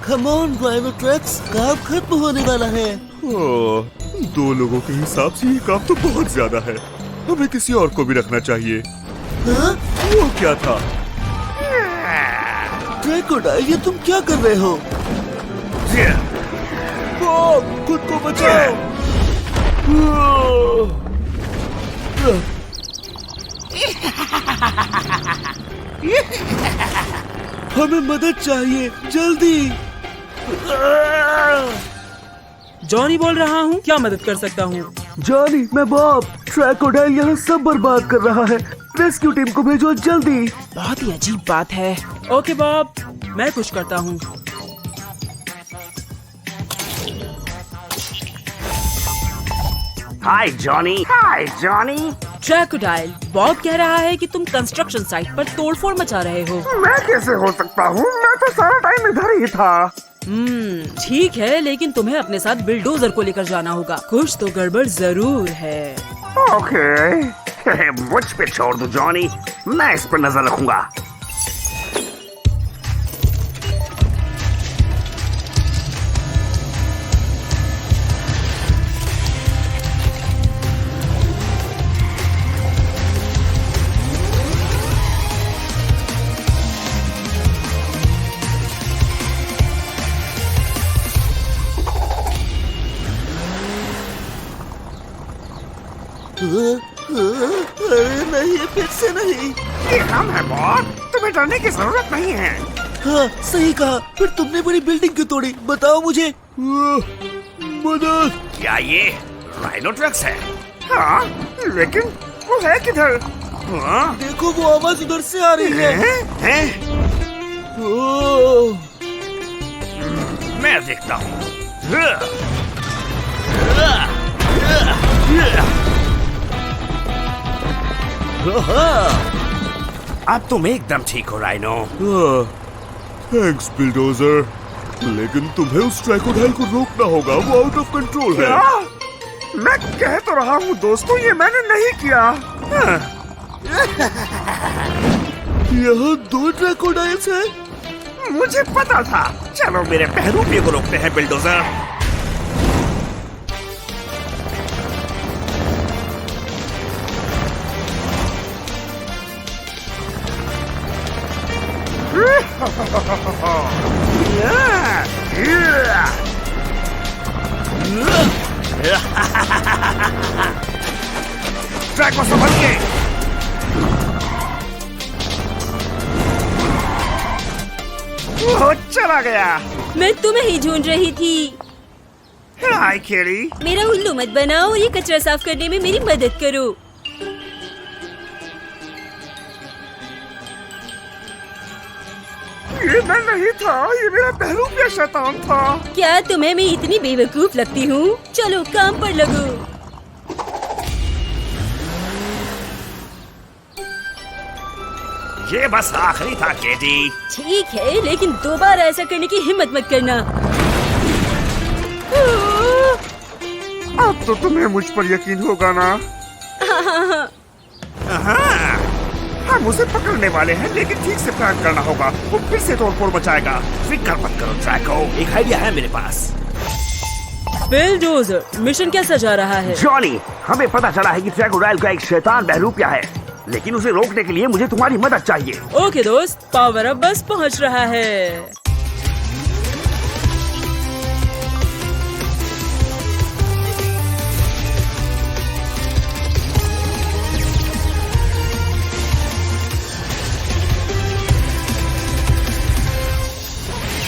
Come on राइनोट्रैक्स, काम खत्म होने वाला है। दो लोगों के हिसाब से ये काम तो बहुत ज्यादा है। हमें किसी और को भी रखना चाहिए। हाँ? वो क्या था? क्रोकोडाइल, ये तुम क्या कर रहे हो? बॉब, खुद को बचाओ। हमें मदद चाहिए, जल्दी। जॉनी बोल रहा हूँ, क्या मदद कर सकता हूँ? जॉनी, मैं बॉब। क्रोकोडाइल यहाँ सब बर्बाद कर रहा है। रेस्क्यू टीम को भेजो जल्दी। बहुत ही अजीब बात है। ओके बॉब, मैं कुछ करता हूँ। हाय जॉनी। हाय जॉनी। क्रोकोडाइल, बॉब कह रहा है कि तुम कंस्ट्रक्शन साइट पर तोड़फोड़ मचा रहे हो। मैं कैसे हो सकता हूँ? मैं तो सारा टाइम इधर ही था। ठीक है, लेकिन तुम्हें अपने साथ बिल्डोजर को लेकर जाना होगा। कुछ तो गड़बड़ जरूर है। ओके, मुझ पे छोड़ दो जॉनी, मैं इस पर नजर रखूंगा। अरे नहीं, फिर से नहीं। ये हम है बॉब, तुम्हें डरने की जरूरत नहीं है। हाँ, सही कहा। फिर तुमने बड़ी बिल्डिंग क्यों तोड़ी? बताओ मुझे। मदद। क्या ये राइनोट्रैक्स है? हाँ, लेकिन वो है किधर? हाँ? देखो, वो आवाज उधर से आ रही है। हैं? ओह, मैं देखता हूँ। अब तुम एकदम ठीक हो राइनो। थैंक्स बिल्डोजर, लेकिन तुम्हें उस क्रोकोडाइल को रोकना होगा। वो आउट ऑफ कंट्रोल है। मैं कह तो रहा हूँ दोस्तों, ये मैंने नहीं किया। यहाँ 2 क्रोकोडाइल्स हैं। मुझे पता था। चलो मेरे बहरूपिये को रोकते हैं बिल्डोजर। ट्रैक को संभल के। वो चला गया। मैं तुम्हें ही ढूंढ रही थी। हाय केरी। मेरा उल्लू मत बनाओ और ये कचरा साफ करने में मेरी मदद करो। ये मैं नहीं था, ये मेरा बहरूपिया शैतान था। क्या तुम्हें मैं इतनी बेवकूफ लगती हूँ? चलो काम पर लगो। ये बस आखिरी था केटी। ठीक है, लेकिन दोबारा ऐसा करने की हिम्मत मत करना। अब तो तुम्हें मुझ पर यकीन होगा ना? हाँ, हम उसे पकड़ने वाले हैं, लेकिन ठीक से प्लान करना होगा। वो फिर से तोड़फोड़ मचाएगा। फिक्र मत करो ट्रैको, एक आइडिया है मेरे पास। बिल्डोजर, मिशन कैसा जा रहा है? जॉनी, हमें पता चला है कि क्रोकोडाइल का एक शैतान बहरूपिया है, लेकिन उसे रोकने के लिए मुझे तुम्हारी मदद चाहिए। ओके दोस्त, पावर अप बस पहुंच रहा है।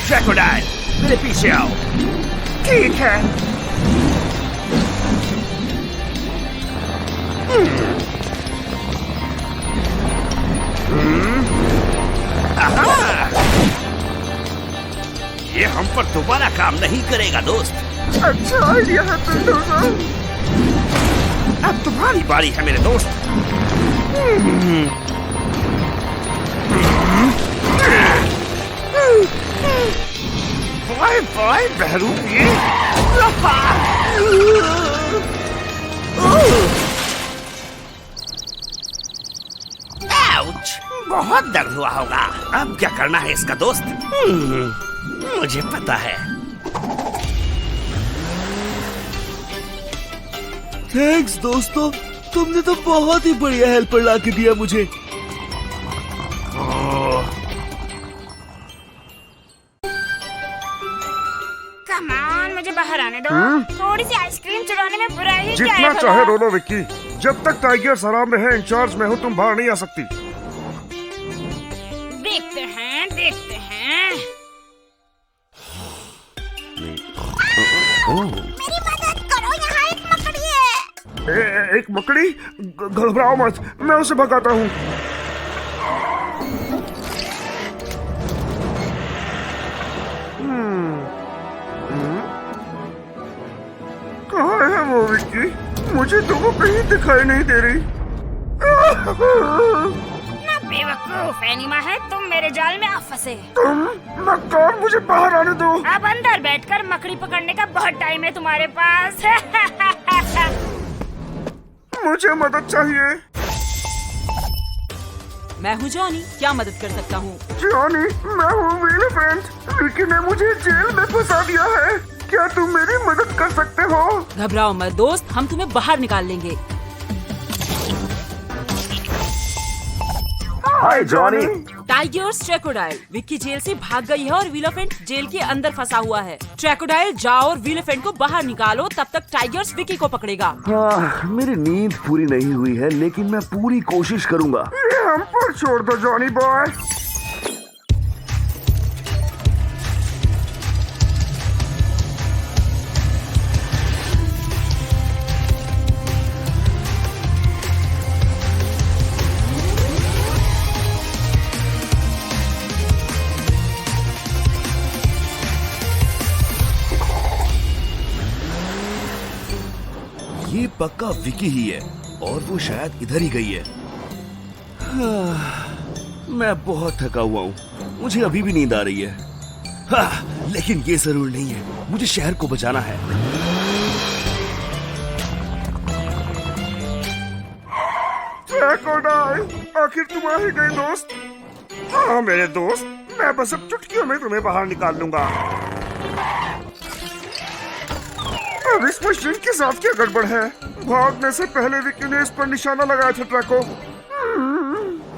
क्रोकोडाइल, मेरे पीछे आओ। ठीक है। ये हम पर दोबारा काम नहीं करेगा दोस्त। अच्छा आइडिया है बिल्डोजर। अब तुम्हारी बारी है मेरे दोस्त। Bye bye बहरूपिये। आउच, बहुत दर्द हुआ होगा। अब क्या करना है इसका दोस्त? मुझे पता है। थैंक्स दोस्तों, तुमने तो बहुत ही बढ़िया हेल्पर ला के दिया मुझे। कमान, मुझे बाहर आने दो। थोड़ी सी आइसक्रीम चुराने में बुराई क्या है? जितना चाहे रो लो विक्की, जब तक टाइगर्स आराम रहे इंचार्ज में हो तुम बाहर नहीं आ सकती। देखते हैं, देखते हैं। मेरी मदद करो, यहाँ एक मकड़ी है। एक मकड़ी? घबराओ मत, मैं उसे भगाता हूँ। कहाँ है वो विक्की? मुझे तो वो कहीं दिखाई नहीं दे रही। ना बेवकूफ एनिमा है, तुम मेरे जाल में आ फंसे। तुम मक्कार, मुझे बाहर आने दो। अब अंदर बैठकर मकड़ी पकड़ने का बहुत टाइम है तुम्हारे पास। मुझे मदद चाहिए। मैं हूँ जॉनी, क्या मदद कर सकता हूँ? जॉनी, मैं हूँ विलेफेंट। विक्की ने मुझे जेल में फंसा दिया है। क्या तुम मेरी मदद कर सकते हो? घबराओ मत दोस्त, हम तुम्हें बाहर निकाल लेंगे। हाय जॉनी। टाइगर्स ट्रैकोडाइल, विक्की जेल से भाग गई है और विलेफेंट जेल के अंदर फंसा हुआ है। ट्रैकोडाइल जाओ और विलेफेंट को बाहर निकालो, तब तक टाइगर्स विक्की को पकड़ेगा। हाँ, मेरी नींद पूरी नहीं हुई है, लेकिन मैं पूरी कोशिश करूंगा। ये हम पर छोड़ दो जॉनी बॉय। ये पक्का विकी ही है और वो शायद इधर ही गई है। मैं बहुत थका हुआ हूँ, मुझे अभी भी नींद आ रही है। लेकिन ये जरूर नहीं है, मुझे शहर को बचाना है। ट्रैकोडाइल, आखिर तुम आ ही गए दोस्त। हाँ मेरे दोस्त, मैं बस अब चुटकियों में तुम्हें बाहर निकाल लूंगा। अब इस मशीन के साथ क्या गड़बड़ है? भागने से पहले विक्की ने इस पर निशाना लगाया था ट्रैको,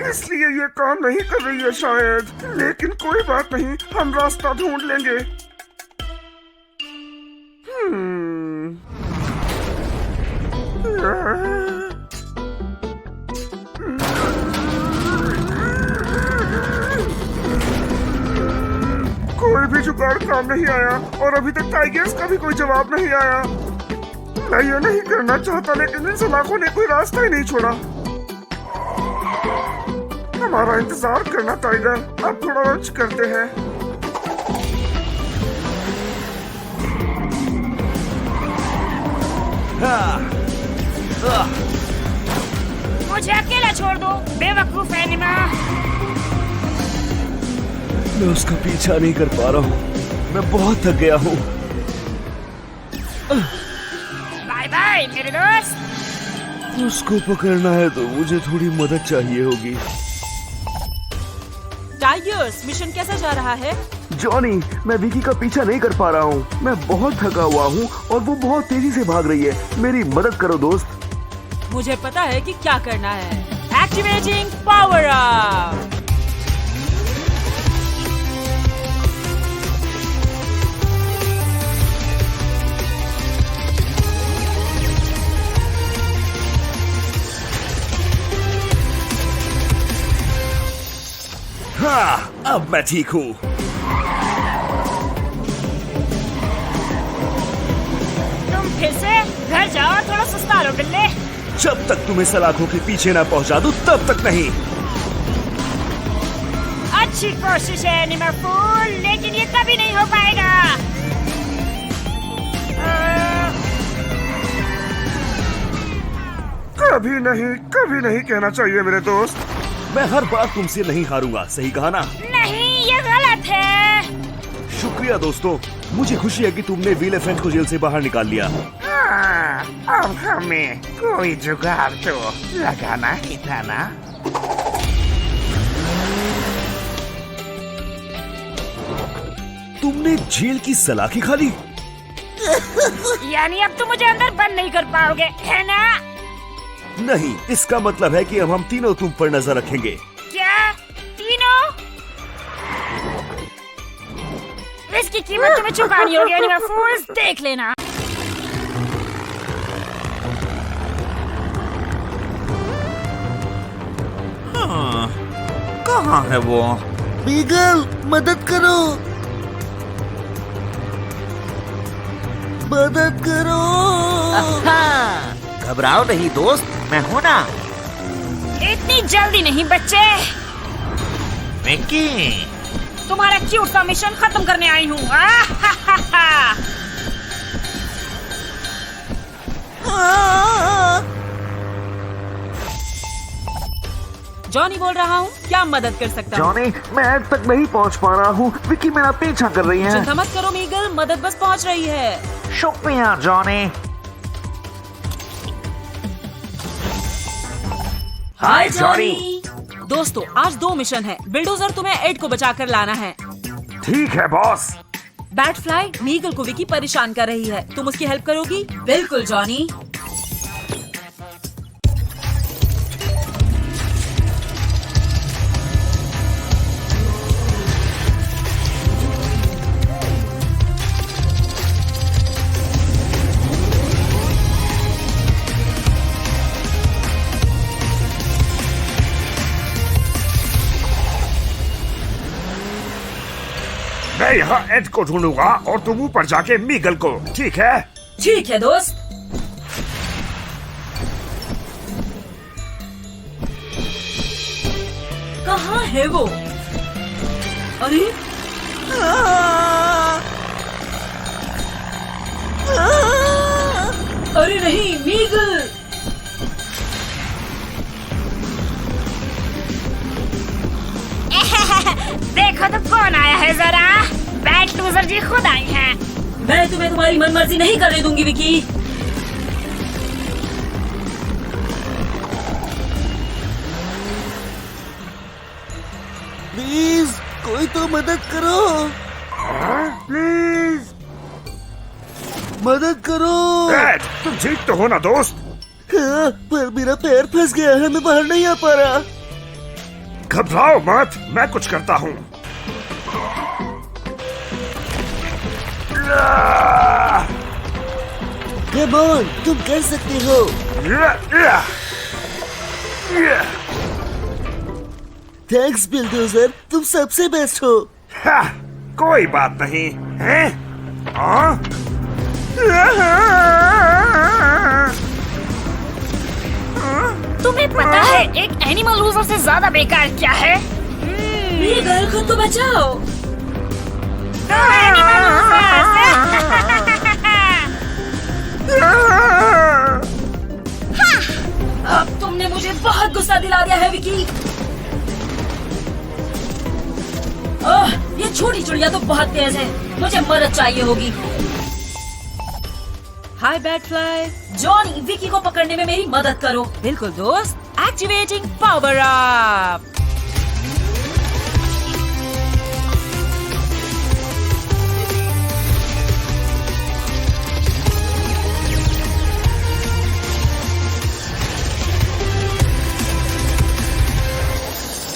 इसलिए ये काम नहीं कर रही है शायद। लेकिन कोई बात नहीं, हम रास्ता ढूंढ लेंगे। कोई भी जुगाड़ काम नहीं आया और अभी तक टाइगर्स का भी कोई जवाब नहीं आया। मैं ये नहीं करना चाहता, लेकिन इन सलाखों ने कोई रास्ता ही नहीं छोड़ा। हमारा इंतजार करना टाइगर, अब थोड़ा लंच करते हैं। मुझे अकेला छोड़ दो, बेवकूफ एनिमा। मैं उसका पीछा नहीं कर पा रहा हूँ, मैं बहुत थक गया हूँ। बाय बाय मेरे दोस्त। उसको पकड़ना है तो मुझे थोड़ी मदद चाहिए होगी। टाइगर्स, मिशन कैसा जा रहा है? जॉनी, मैं विकी का पीछा नहीं कर पा रहा हूँ। मैं बहुत थका हुआ हूँ और वो बहुत तेजी से भाग रही है। मेरी मदद करो दोस्त। मुझे पता है कि क्या करना है। Activating power up. हाँ, अब मैं ठीक हूँ। तुम फिर से घर जाओ, थोड़ा सुस्ता लो बिल्ले। जब तक तुम्हें सलाखों के पीछे ना पहुँचा दूँ तब तक नहीं। अच्छी कोशिश है एनिमा फूल, लेकिन ये कभी नहीं हो पाएगा। कभी नहीं कहना चाहिए मेरे दोस्त। मैं हर बार तुमसे नहीं हारूंगा, सही कहा ना? नहीं, ये गलत है। शुक्रिया दोस्तों, मुझे खुशी है कि तुमने विलेफेंट को जेल से बाहर निकाल लिया। अब हमें कोई जुगाड़ तो लगाना ही था ना। तुमने जेल की सलाखें खा ली? यानी अब तुम मुझे अंदर बंद नहीं कर पाओगे, है ना? नहीं, इसका मतलब है कि अब हम तीनों तुम पर नजर रखेंगे। क्या तीनों? इसकी कीमत तुम्हें चुकानी होगी एनिमल फूल्स, देख लेना। कहाँ है वो? बीगल, मदद करो, मदद करो। घबराओ नहीं दोस्त, मैं हूँ ना। इतनी जल्दी नहीं बच्चे, मिकी, तुम्हारा क्यूट सा मिशन खत्म करने आई हूँ। जॉनी बोल रहा हूँ, क्या मदद कर सकता हूँ? जॉनी, मैं एड तक नहीं पहुंच पा रहा हूँ। विकी मेरा पीछा कर रही है। चिंता मत करो मीगल, मदद बस पहुँच रही है। शुक्रिया जॉनी। हाय जॉनी। दोस्तों, आज 2 मिशन है। बिल्डोजर तुम्हें एड को बचाकर लाना है। ठीक है बॉस। बैटफ्लाई मीगल को विकी परेशान कर रही है, तुम उसकी हेल्प करोगी? बिल्कुल जॉनी। मैं यहाँ एड को ढूंढूंगा और तुम ऊपर जाके मीगल को, ठीक है? ठीक है दोस्त। कहाँ है वो? अरे अरे नहीं, मीगल। देखो तो कौन आया है जरा। बैट लूजर जी खुद आई हैं। मैं तुम्हें तुम्हारी मनमर्जी नहीं करने दूंगी विकी। प्लीज, कोई तो मदद करो, प्लीज, मदद करो। एड, तुम ठीक तो हो ना दोस्त? हाँ, पर मेरा पैर फंस गया है, मैं बाहर नहीं आ पा रहा। घबराओ मत, मैं कुछ करता हूँ। कम ऑन, तुम कर सकते हो। थैंक्स बिल्डोजर, तुम सबसे बेस्ट हो। हा, कोई बात नहीं है। तुम्हें पता है एक एनिमल लूजर से ज्यादा बेकार क्या है? मीगल, खुद तो बचाओ। एनिमल अब तुमने मुझे बहुत गुस्सा दिला दिया है विकी। ये छोटी चिड़िया तो बहुत तेज है, मुझे मदद चाहिए होगी। हाय बैटफ्लाई। जॉनी, विकी को पकड़ने में मेरी मदद करो। बिल्कुल दोस्त। Activating power up.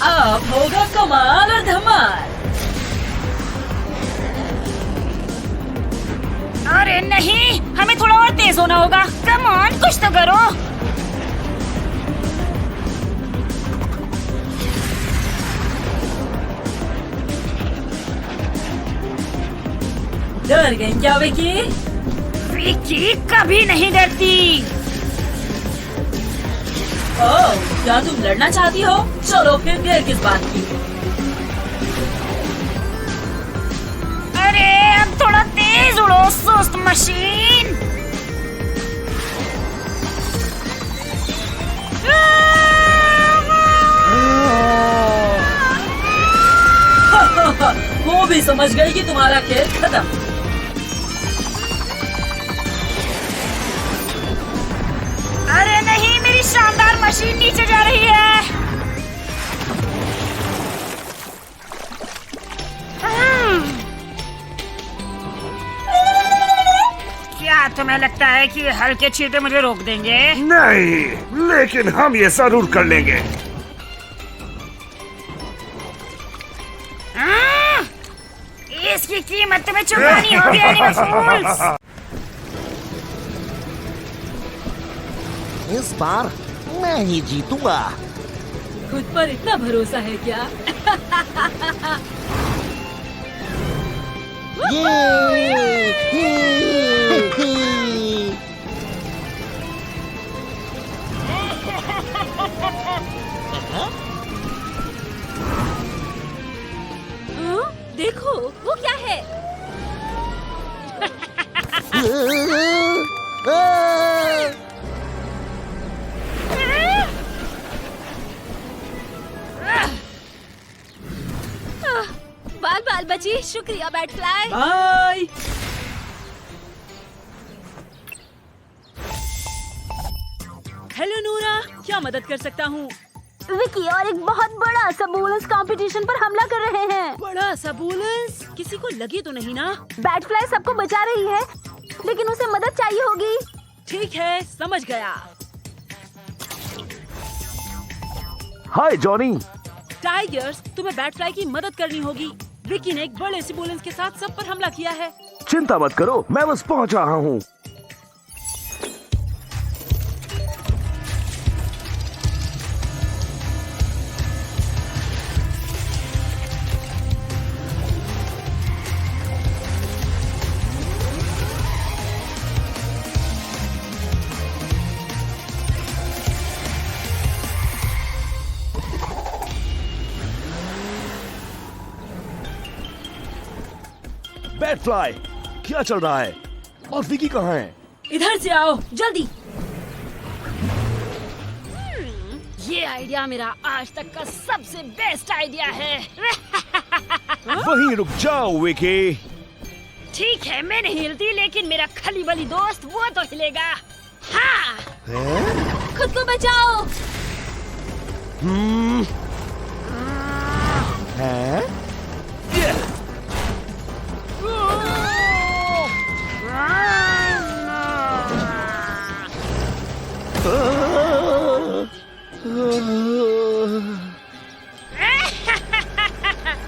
अब होगा कमाल और धमाल। अरे नहीं, हमें थोड़ा और तेज होना होगा। कम ऑन, कुछ तो करो। डर गई क्या विकी? विकी कभी नहीं डरती। ओह, क्या तुम लड़ना चाहती हो? चलो फिर देर किस बात की। अरे अब थोड़ा तेज उड़ो सुस्त मशीन। वो भी समझ गई कि तुम्हारा खेल खत्म। अरे नहीं, मेरी शानदार मशीन नीचे जा रही है। तुम्हें लगता है कि हल्के चीते मुझे रोक देंगे? नहीं, लेकिन हम ये जरूर कर लेंगे। इसकी कीमत तुम्हें चुकानी होगी एनिमल फूल्स। इस बार मैं ही जीतूंगा। खुद पर इतना भरोसा है क्या? देखो वो क्या है? बाल बाल बची, शुक्रिया बैटफ्लाई। बाय। हेलो नूरा, क्या मदद कर सकता हूँ? विकी और एक बहुत बड़ा सबूलस कंपटीशन पर हमला कर रहे हैं। बड़ा सबूलस? किसी को लगी तो नहीं ना? बैटफ्लाई सबको बचा रही है, लेकिन उसे मदद चाहिए होगी। ठीक है, समझ गया। हाय जॉनी। टाइगर्स, तुम्हें बैटफ्लाई की मदद करनी होगी। विकी ने एक बड़े सिबुलेंस के साथ सब पर हमला किया है। चिंता मत करो, मैं बस पहुंच रहा हूँ। बैटफ्लाई, क्या चल रहा है? और विकी कहाँ है? इधर से आओ, जल्दी। ये आइडिया मेरा आज तक का सबसे बेस्ट आइडिया है। वहीं रुक जाओ विकी। ठीक है, मैं नहीं हिलती, लेकिन मेरा खली बली दोस्त वो तो हिलेगा। हाँ। खुद को बचाओ।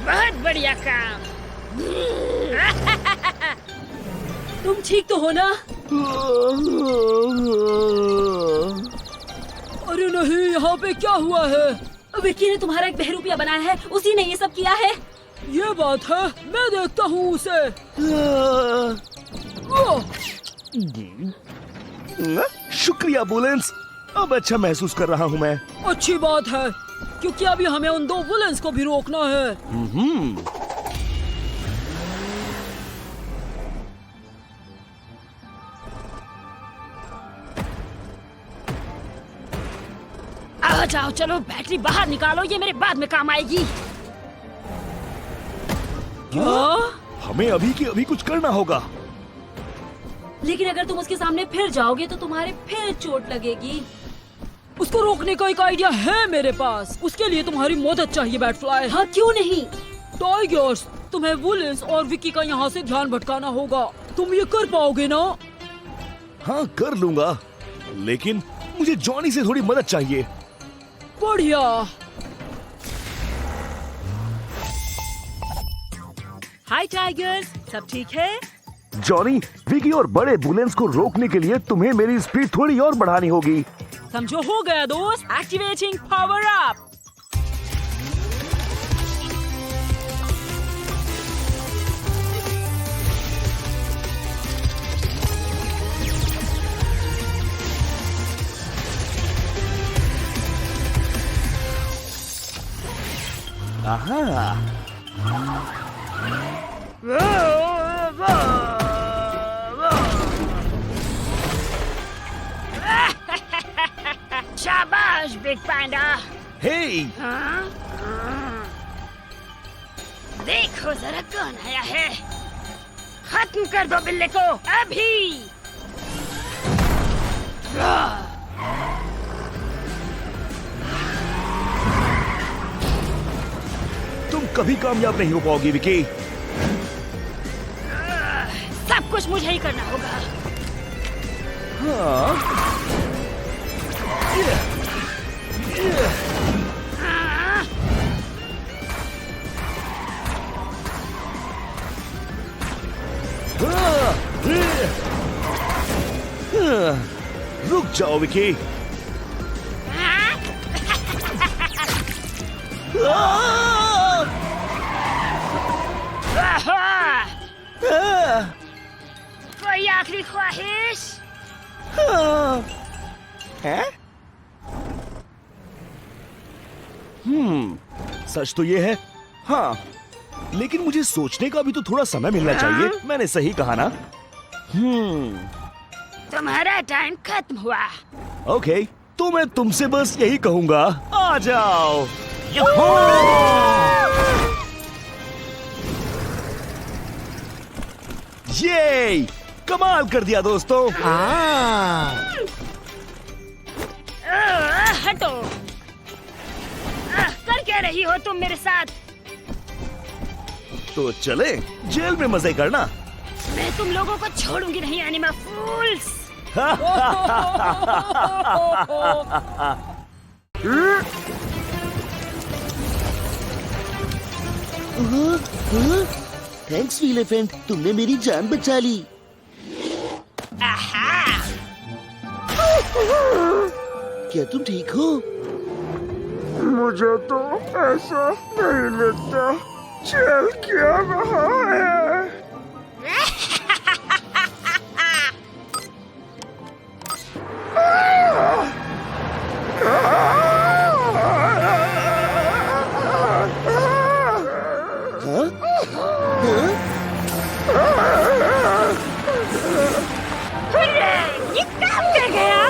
बहुत बढ़िया काम। तुम ठीक तो हो ना? अरे नहीं, यहाँ पे क्या हुआ है? विकी ने तुम्हारा एक बहरूपिया बनाया है, उसी ने ये सब किया है। ये बात है, मैं देखता हूँ उसे। शुक्रिया बुलेंस, अब अच्छा महसूस कर रहा हूँ मैं। अच्छी बात है, क्योंकि अभी हमें उन दो विलेंस को भी रोकना है। आ जाओ, चलो बैटरी बाहर निकालो, ये मेरे बाद में काम आएगी। क्या? हमें अभी के अभी कुछ करना होगा। लेकिन अगर तुम उसके सामने फिर जाओगे तो तुम्हारे फिर चोट लगेगी। उसको रोकने का एक आइडिया है मेरे पास। उसके लिए तुम्हारी मदद चाहिए बैटफ्लाई। हाँ, क्यों नहीं? टाइगर्स, तुम्हें वुलेंस और विकी का यहाँ से ध्यान भटकाना होगा। तुम ये कर पाओगे ना? हाँ कर लूंगा, लेकिन मुझे जॉनी से थोड़ी मदद चाहिए। बढ़िया। हाय टाइगर्स, सब ठीक है? जॉनी, विकी और बड़े बुलेंस को रोकने के लिए तुम्हें मेरी स्पीड थोड़ी और बढ़ानी होगी। समझो हो गया दोस्त। Activating power up. शाबाश बिग पैंडा। हे, देखो जरा कौन आया है। खत्म कर दो बिल्ले को अभी। तुम कभी कामयाब नहीं हो पाओगी विकी। सब कुछ मुझे ही करना होगा। रुक जाओ विकी। कोई आखिरी ख्वाहिश? है? सच तो ये है। हाँ, लेकिन मुझे सोचने का भी तो थोड़ा समय मिलना चाहिए। मैंने सही कहा ना? तुम्हारा टाइम खत्म हुआ। ओके, तो मैं तुमसे बस यही कहूंगा, आ जाओ। ये कमाल कर दिया दोस्तों। हटो। कर क्या रही हो तुम मेरे साथ? तो चले जेल में मजे करना। मैं तुम लोगों को छोड़ूंगी नहीं, एनिमा फूल्स। थैंक्स एलिफेंट, तुमने मेरी जान बचा ली। आहा! क्या तुम ठीक हो? मुझे तो ऐसा नहीं लगता। चल क्या रहा है? ये काम कर गया।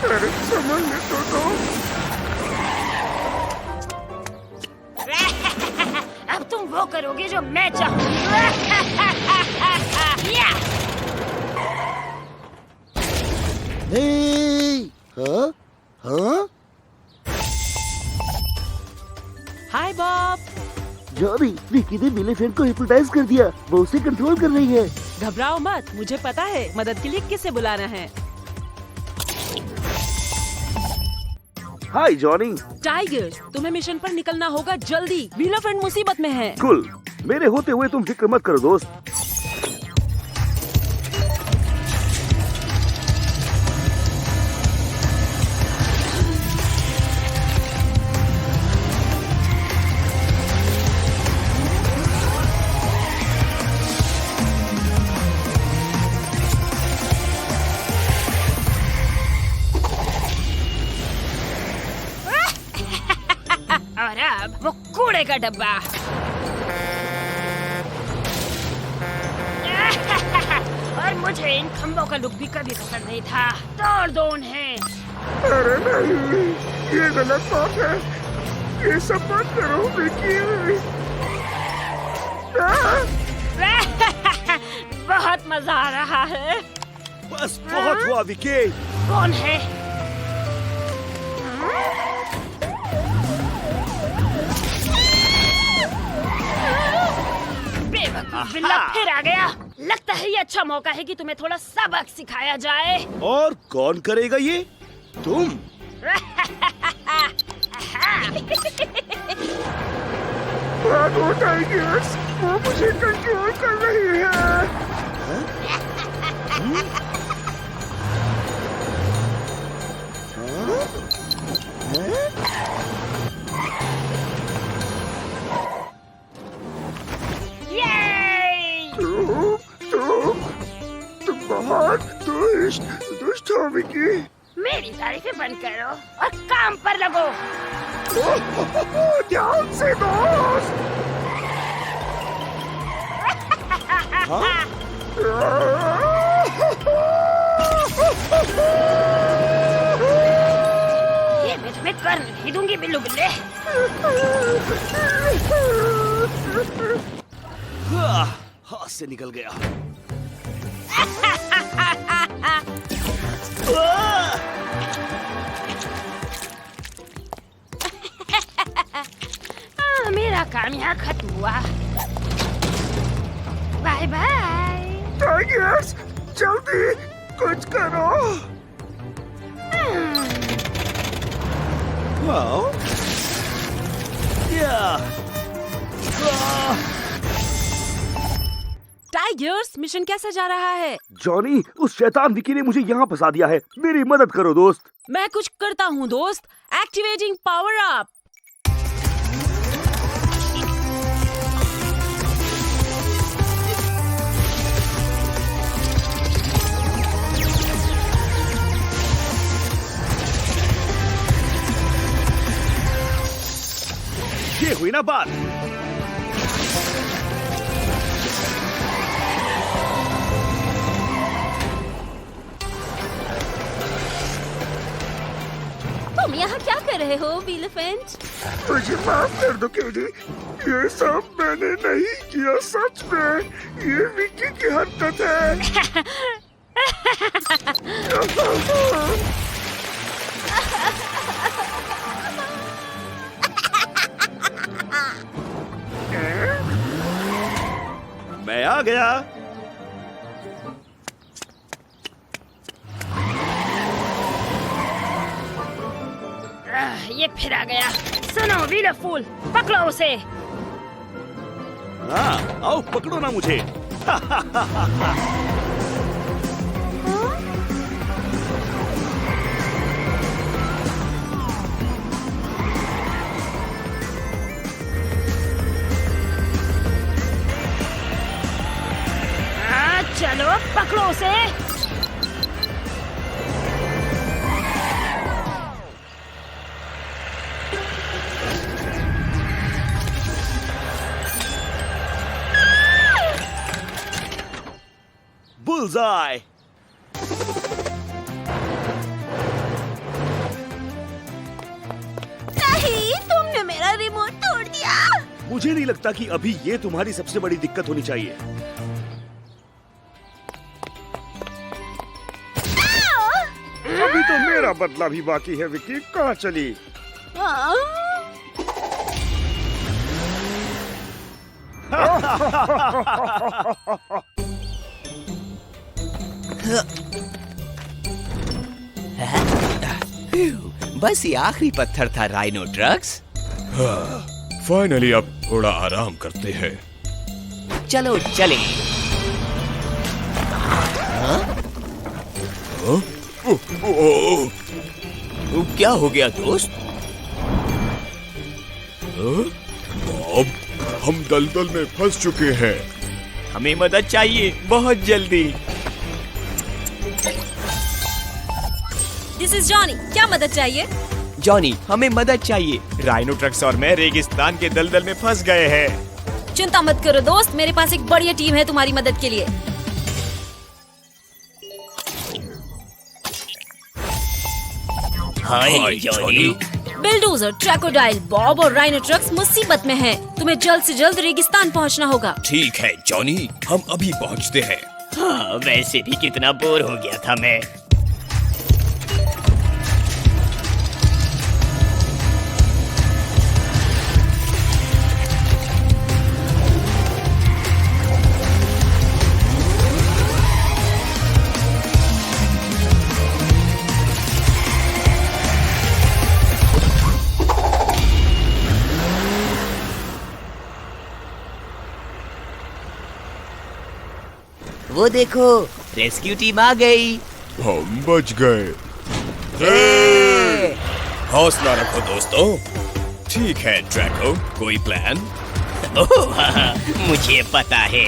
अरे समझने तो दो। अब तुम वो करोगे जो मैं चाहूंगी। या! हाँ? हाँ? हाय बॉब। जॉनी, विकी ने एलिफेंट को हिप्नोटाइज कर दिया। वो उसे कंट्रोल कर रही है। घबराओ मत, मुझे पता है मदद के लिए किसे बुलाना है। हाय जॉनी। टाइगर, तुम्हें मिशन पर निकलना होगा जल्दी। विलोफेंट मुसीबत में है। कुल, मेरे होते हुए तुम फिक्र मत करो दोस्त। और अब वो कूड़े का डब्बा। और मुझे इन खंभों का लुक भी कभी पसंद नहीं था। तोड़ दो उन्हें। अरे नहीं, ये गलत बात है। ये सब मत करो विकी। बहुत मजा आ रहा है। बस बहुत हुआ विकी। कौन है? बेवकूफ बिल्ला फिर आ गया। लगता है ये अच्छा मौका है कि तुम्हें थोड़ा सबक सिखाया जाए। और कौन करेगा ये? तुम। भागो टाइगर्स, वो मुझे कंट्रोल कर रही है। तुम बहुत दुष्ट हो विकी। मेरी तारीफें बंद करो और काम पर लगो। ध्यान से दोस्त। ये मैं तुम्हें कर नहीं दूंगी बिल्लू बिल्ले। हाथ से निकल गया। मेरा काम यहाँ खत्म हुआ। Bye bye. टाइगर्स, जल्दी कुछ करो। टाइगर्स, मिशन कैसा जा रहा है? जॉनी, उस शैतान विकी ने मुझे यहाँ फंसा दिया है। मेरी मदद करो दोस्त। मैं कुछ करता हूँ दोस्त। Activating power up. ये हुई ना बात। तुम यहाँ क्या कर रहे हो विलेफेंट? मुझे माफ कर दो क्यूटी, ये सब मैंने नहीं किया। सच में ये विक्की की हरकत है। मैं आ गया। ये फिर आ गया। सुनो व्हीलर फूल, पकड़ो उसे। हाँ, आओ पकड़ो ना मुझे। चलो पकड़ो उसे। बुल्सआई। नहीं, तुमने मेरा रिमोट तोड़ दिया। मुझे नहीं लगता कि अभी ये तुम्हारी सबसे बड़ी दिक्कत होनी चाहिए। अभी तो मेरा बदला भी बाकी है। विक्की कहाँ चली? बस ये आखिरी पत्थर था राइनो ड्रग्स। फाइनली अब थोड़ा आराम करते हैं। चलो चले। क्या हो गया दोस्त? अब हम दलदल में फंस चुके हैं। हमें मदद चाहिए बहुत जल्दी। दिस इज जॉनी, क्या मदद चाहिए? जॉनी, हमें मदद चाहिए। राइनो ट्रक्स और मैं रेगिस्तान के दलदल में फंस गए हैं। चिंता मत करो दोस्त, मेरे पास एक बढ़िया टीम है तुम्हारी मदद के लिए। हाय जॉनी। बिल्डोजर, ट्रैकोडाइल, बॉब और राइनो ट्रक्स मुसीबत में हैं। तुम्हें जल्द से जल्द रेगिस्तान पहुंचना होगा। ठीक है जॉनी, हम अभी पहुंचते हैं। हाँ, वैसे भी कितना बोर हो गया था मैं। वो देखो, रेस्क्यू टीम आ गई। हम बच गए। हौसला रखो दोस्तों। ठीक है ड्रैको, कोई प्लान? ओह हाँ, मुझे पता है।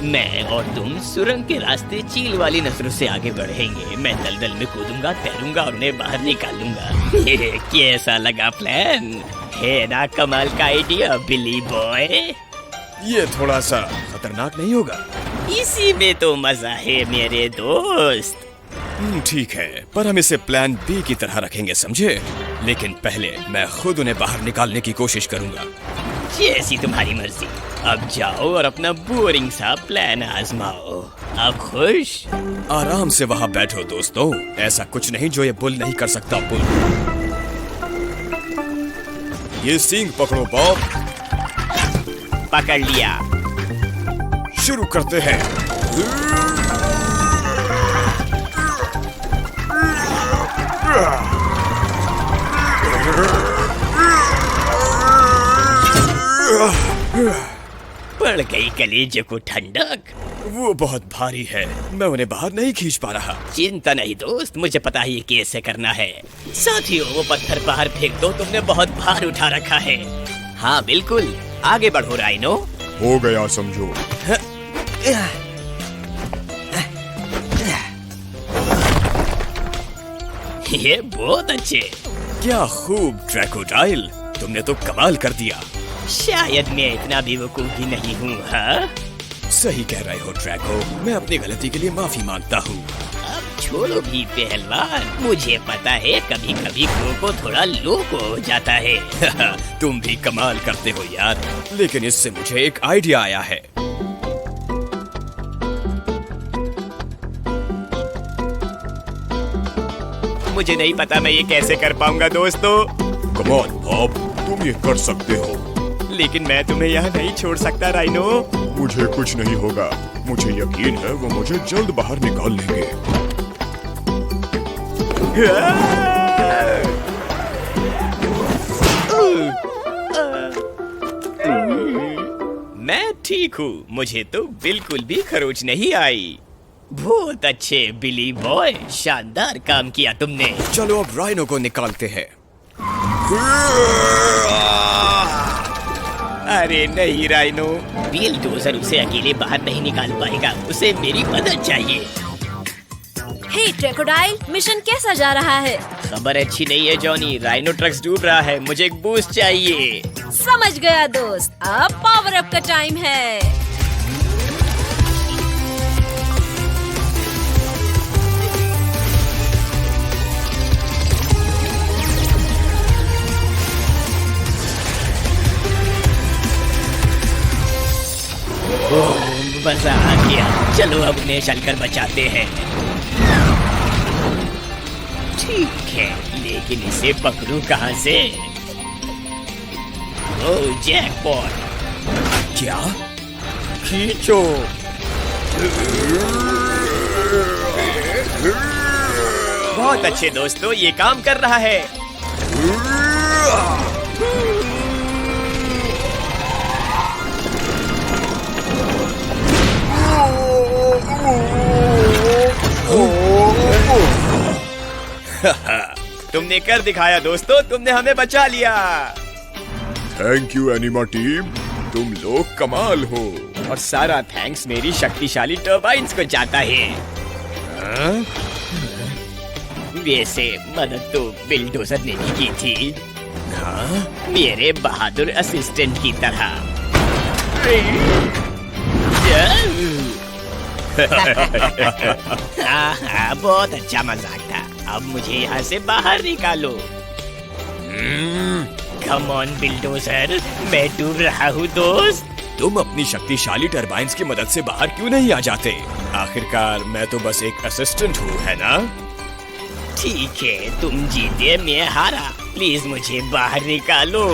मैं और तुम सुरंग के रास्ते चील वाली नसरों से आगे बढ़ेंगे। मैं दलदल में कूदूंगा, तैरूंगा और उन्हें बाहर निकालूंगा। कैसा लगा प्लान? है ना कमाल का आइडिया बिली बॉय? ये थोड़ा सा खतरनाक नहीं होगा? इसी में तो मजा है मेरे दोस्त। ठीक है, पर हम इसे प्लान बी की तरह रखेंगे, समझे? लेकिन पहले मैं खुद उन्हें बाहर निकालने की कोशिश करूंगा। जैसी तुम्हारी मर्जी। अब जाओ और अपना बोरिंग सा प्लान आजमाओ। अब खुश? आराम से वहाँ बैठो दोस्तों। ऐसा कुछ नहीं जो ये बुल नहीं कर सकता। बुल, ये सींग पकड़ो बॉब। पकड़ लिया। शुरू करते हैं। पड़ गई कलेजे को ठंडक। वो बहुत भारी है, मैं उन्हें बाहर नहीं खींच पा रहा। चिंता नहीं दोस्त, मुझे पता है ये कैसे करना है। साथियों, वो पत्थर बाहर फेंक दो, तुमने बहुत भार उठा रखा है। हाँ बिल्कुल, आगे बढ़ो राइनो। हो गया समझो। ये बहुत अच्छे। क्या खूब ड्रैकोडाइल, तुमने तो कमाल कर दिया। शायद मैं इतना बेवकूफ भी नहीं हूँ। हाँ सही कह रहे हो ड्रैको, मैं अपनी गलती के लिए माफी मांगता हूँ। अब छोड़ो भी पहलवान, मुझे पता है कभी कभी को थोड़ा लोको हो जाता है। तुम भी कमाल करते हो यार, लेकिन इससे मुझे एक आइडिया आया है। मुझे नहीं पता मैं ये कैसे कर पाऊंगा दोस्तों। कम ऑन बॉब, तुम ये कर सकते हो। लेकिन मैं तुम्हें यहाँ नहीं छोड़ सकता राइनो। मुझे कुछ नहीं होगा, मुझे यकीन है वो मुझे जल्द बाहर निकाल लेंगे। मैं ठीक हूँ, मुझे तो बिल्कुल भी खरोच नहीं आई। बहुत अच्छे बिली बॉय, शानदार काम किया तुमने। चलो अब राइनो को निकालते हैं। अरे नहीं राइनो, बिलडोजर उसे अकेले बाहर नहीं निकाल पाएगा, उसे मेरी मदद चाहिए। हे ट्रैकोडाइल, मिशन कैसा जा रहा है? खबर अच्छी नहीं है जॉनी, राइनो ट्रक्स डूब रहा है, मुझे एक बूस्ट चाहिए। समझ गया दोस्त, अब पावर अप का टाइम है। मजा आ गया, चलो अब उन्हें चलकर बचाते हैं। ठीक है, लेकिन इसे पकड़ूं कहाँ से? ओह जैकपॉट! क्या? खींचो। बहुत अच्छे दोस्तों, ये काम कर रहा है। तुमने कर दिखाया दोस्तों, तुमने हमें बचा लिया। थैंक यू एनिमा टीम, तुम लोग कमाल हो। और सारा थैंक्स मेरी शक्तिशाली टर्बाइन्स को जाता है। वैसे मदद तो बिलडोजर ने भी की थी। हाँ, मेरे बहादुर असिस्टेंट की तरह। हाँ, बहुत अच्छा मजाक था। अब मुझे यहाँ से बाहर निकालो। कम ऑन बिलडोजर, मैं डूब रहा हूँ दोस्त। तुम अपनी शक्तिशाली टरबाइन्स की मदद से बाहर क्यों नहीं आ जाते? आखिरकार मैं तो बस एक असिस्टेंट हूँ, है ना? ठीक है, तुम जीते मैं हारा, प्लीज मुझे बाहर निकालो।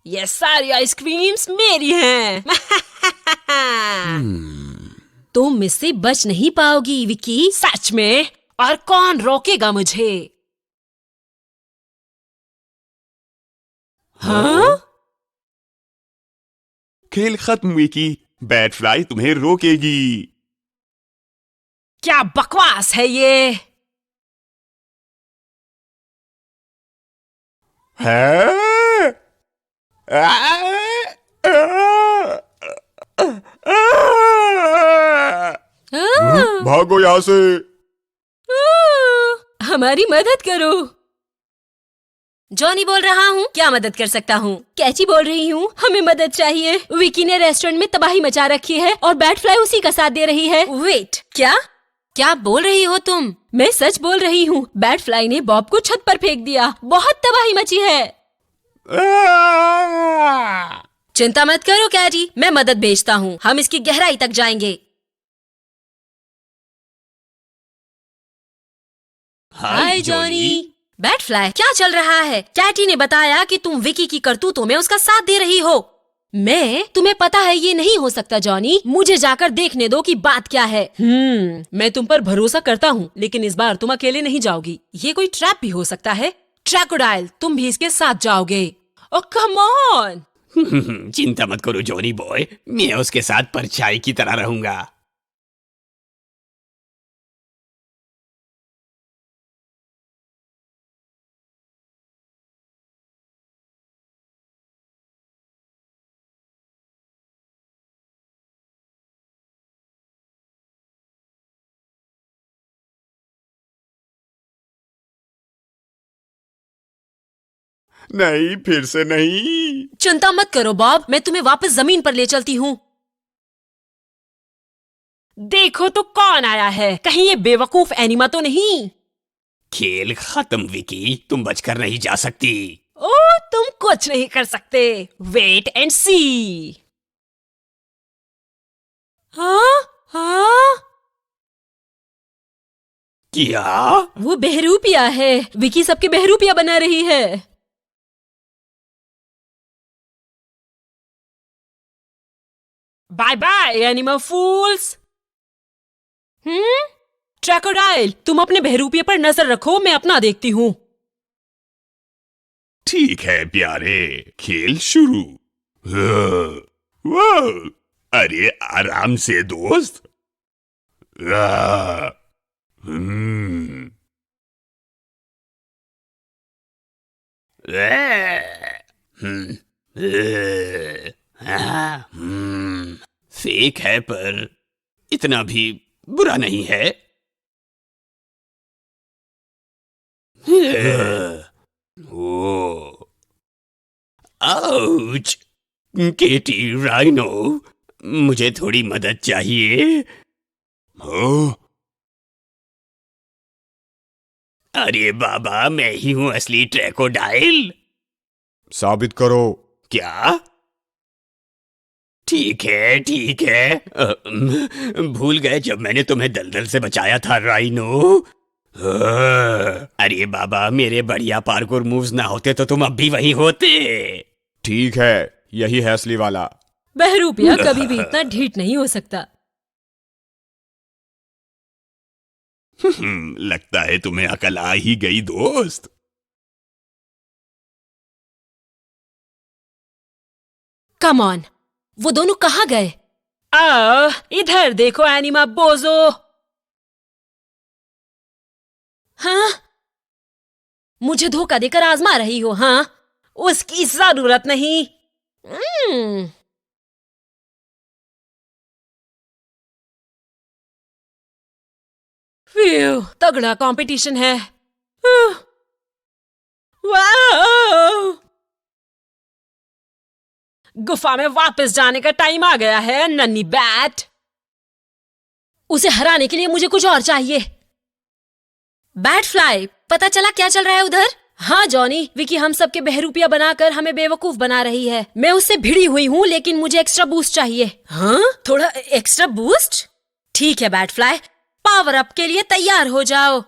ये सारी आइसक्रीम्स मेरी हैं। तुम इससे बच नहीं पाओगी विकी। सच में? और कौन रोकेगा मुझे? हाँ? खेल खत्म विकी, बैट फ्लाई तुम्हें रोकेगी। क्या बकवास है ये? है? भागो यहाँ से। हमारी मदद करो। जॉनी बोल रहा हूँ, क्या मदद कर सकता हूँ? कैची बोल रही हूँ, हमें मदद चाहिए। विकी ने रेस्टोरेंट में तबाही मचा रखी है और बैट फ्लाई उसी का साथ दे रही है। वेट, क्या क्या बोल रही हो तुम? मैं सच बोल रही हूँ, बैट फ्लाई ने बॉब को छत पर फेंक दिया, बहुत तबाही मची है। चिंता मत करो कैटी, मैं मदद भेजता हूँ, हम इसकी गहराई तक जाएंगे। हाय जॉनी। बैट फ्लाई, क्या चल रहा है? कैटी ने बताया कि तुम विकी की करतूतों में उसका साथ दे रही हो। तुम्हें पता है ये नहीं हो सकता जॉनी, मुझे जाकर देखने दो कि बात क्या है। मैं तुम पर भरोसा करता हूँ, लेकिन इस बार तुम अकेले नहीं जाओगी। ये कोई ट्रैप भी हो सकता है। ट्रैकोडाइल, तुम भी इसके साथ जाओगे। ओह कम ऑन। चिंता मत करो जॉनी बॉय, मैं उसके साथ परछाई की तरह रहूंगा। नहीं, फिर से नहीं। चिंता मत करो बॉब, मैं तुम्हें वापस जमीन पर ले चलती हूँ। देखो तो कौन आया है, कहीं ये बेवकूफ एनिमा तो नहीं। खेल खत्म विकी, तुम बचकर नहीं जा सकती। ओह तुम कुछ नहीं कर सकते। वेट एंड सी। हाँ हाँ, क्या? वो बहरूपिया है। विकी सबके बहरूपिया बना रही है। बाय बाय एनिमल फूल्स। ट्रैकोडाइल, तुम अपने बहरूपिये पर नजर रखो, मैं अपना देखती हूँ। ठीक है प्यारे, खेल शुरू। वाह, अरे आराम से दोस्त। फेक है पर इतना भी बुरा नहीं है। ओ, आउच, केटी राइनो, मुझे थोड़ी मदद चाहिए। अरे बाबा, मैं ही हूँ असली ट्रैकोडाइल। साबित करो। क्या? ठीक है ठीक है। भूल गए जब मैंने तुम्हें दलदल से बचाया था राइनो। अरे बाबा, मेरे बढ़िया पार्कोर मूव्स ना होते तो तुम अब भी वहीं होते। ठीक है, यही है असली वाला। बहरूपिया कभी भी इतना ढीठ नहीं हो सकता। लगता है तुम्हें अकल आ ही गई दोस्त। कम ऑन, वो दोनों कहाँ गए? इधर देखो एनिमा बोजो। हाँ, मुझे धोखा देकर आजमा रही हो? हाँ, उसकी जरूरत नहीं। तगड़ा कंपटीशन है। वाह, गुफा में वापस जाने का टाइम आ गया है नन्ही बैट। उसे हराने के लिए मुझे कुछ और चाहिए। बैट फ्लाई, पता चला क्या चल रहा है उधर? हाँ जॉनी, विकी हम सबके बहरूपिया बनाकर हमें बेवकूफ बना रही है। मैं उससे भिड़ी हुई हूँ, लेकिन मुझे एक्स्ट्रा बूस्ट चाहिए। हाँ, थोड़ा एक्स्ट्रा बूस्ट? ठीक है बैट फ्लाई, पावर अप के लिए तैयार हो जाओ।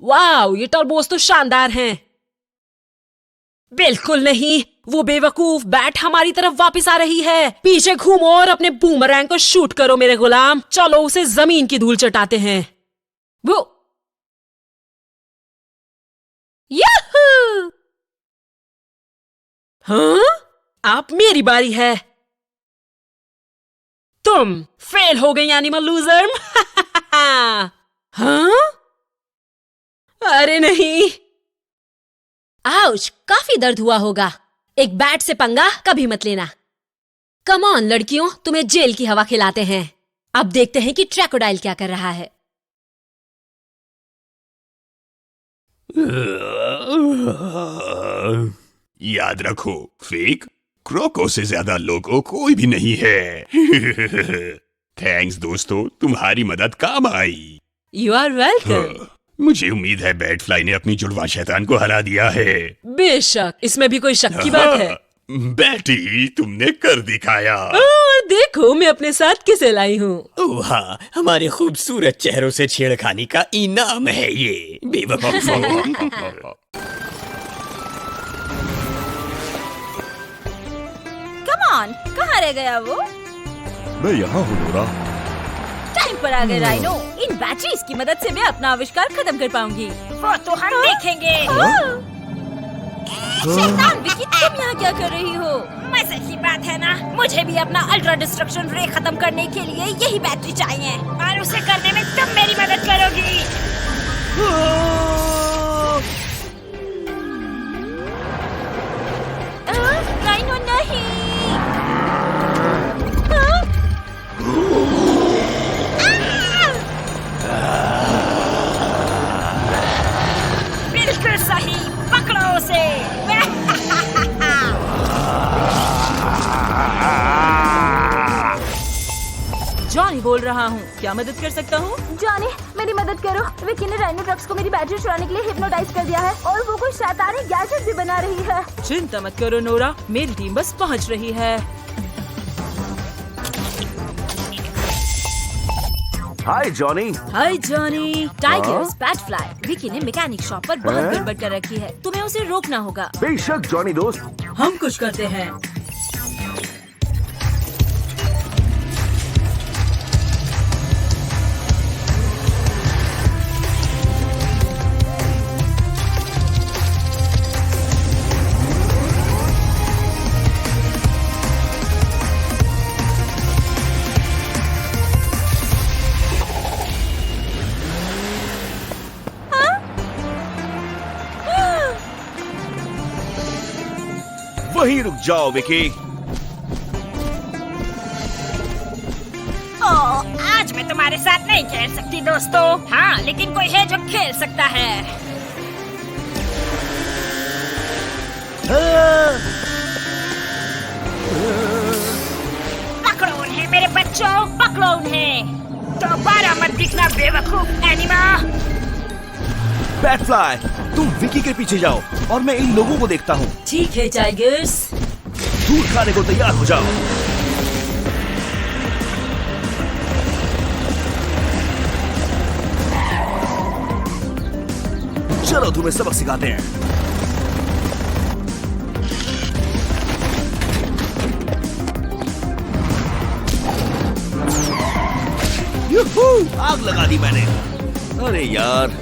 वाओ, ये टर्बोस तो शानदार हैं। बिल्कुल नहीं, वो बेवकूफ बैट हमारी तरफ वापस आ रही है। पीछे घूमो और अपने बूमरैंग को शूट करो मेरे गुलाम। चलो उसे जमीन की धूल चटाते हैं। वो याहू! हाँ, आप मेरी बारी है। तुम फेल हो गई एनिमल लूजर। हाँ, अरे नहीं। आउच, काफी दर्द हुआ होगा। एक बैट से पंगा कभी मत लेना। कम ऑन लड़कियों, तुम्हें जेल की हवा खिलाते हैं। अब देखते हैं कि ट्रैकोडाइल क्या कर रहा है। याद रखो फेक, क्रोको से ज्यादा लोगो कोई भी नहीं है। थैंक्स दोस्तों, तुम्हारी मदद काम आई। You are welcome. मुझे उम्मीद है बैट फ्लाई ने अपनी जुड़वा शैतान को हरा दिया है। बेशक, इसमें भी कोई शक की बात है। बेटी, तुमने कर दिखाया। और देखो मैं अपने साथ किसे लाई हूँ। वाह, हमारे खूबसूरत चेहरों से छेड़खानी का इनाम है ये बेवकूफों। कम ऑन, कहाँ रह गया वो? मैं यहाँ हूँ नोरा। टाइम पर आ गए राइनो। इन बैटरीज की मदद से मैं अपना आविष्कार खत्म कर पाऊंगी। वो तो हम देखेंगे। शैतान विकी, तुम यहाँ क्या कर रही हो? मजे की बात है ना, मुझे भी अपना अल्ट्रा डिस्ट्रक्शन रे खत्म करने के लिए यही बैटरी चाहिए और उसे करने में तुम मेरी मदद करोगी। राइनो नहीं। बिल्कुल सही, पकड़ो उसे। जॉनी बोल रहा हूँ, क्या मदद कर सकता हूँ? जॉनी, मेरी मदद करो। विकी ने राइनो ट्रक्स को मेरी बैटरी चुराने के लिए हिप्नोटाइज कर दिया है और वो कोई शैतानी गैजेट भी बना रही है। चिंता मत करो नोरा, मेरी टीम बस पहुँच रही है। हाय जॉनी। हाय जॉनी। टाइगर्स, बैटफ्लाई, विकी ने मैकेनिक शॉप पर बहुत हैं? गड़बड़ कर रखी है। तुम्हें उसे रोकना होगा। बेशक जॉनी दोस्त। हम कुछ करते हैं। वहीं रुक जाओ विकी। आज मैं तुम्हारे साथ नहीं खेल सकती दोस्तों। हाँ, लेकिन कोई है जो खेल सकता है। पकड़ो उन्हें मेरे बच्चों, पकड़ो उन्हें। दोबारा मत दिखना बेवकूफ एनिमा। बैटफ्लाई, तुम विकी के पीछे जाओ और मैं इन लोगों को देखता हूँ। ठीक है टाइगर्स। दूध खाने को तैयार हो जाओ। चलो तुम्हें सबक सिखाते हैं। यूहू, आग लगा दी मैंने। अरे यार।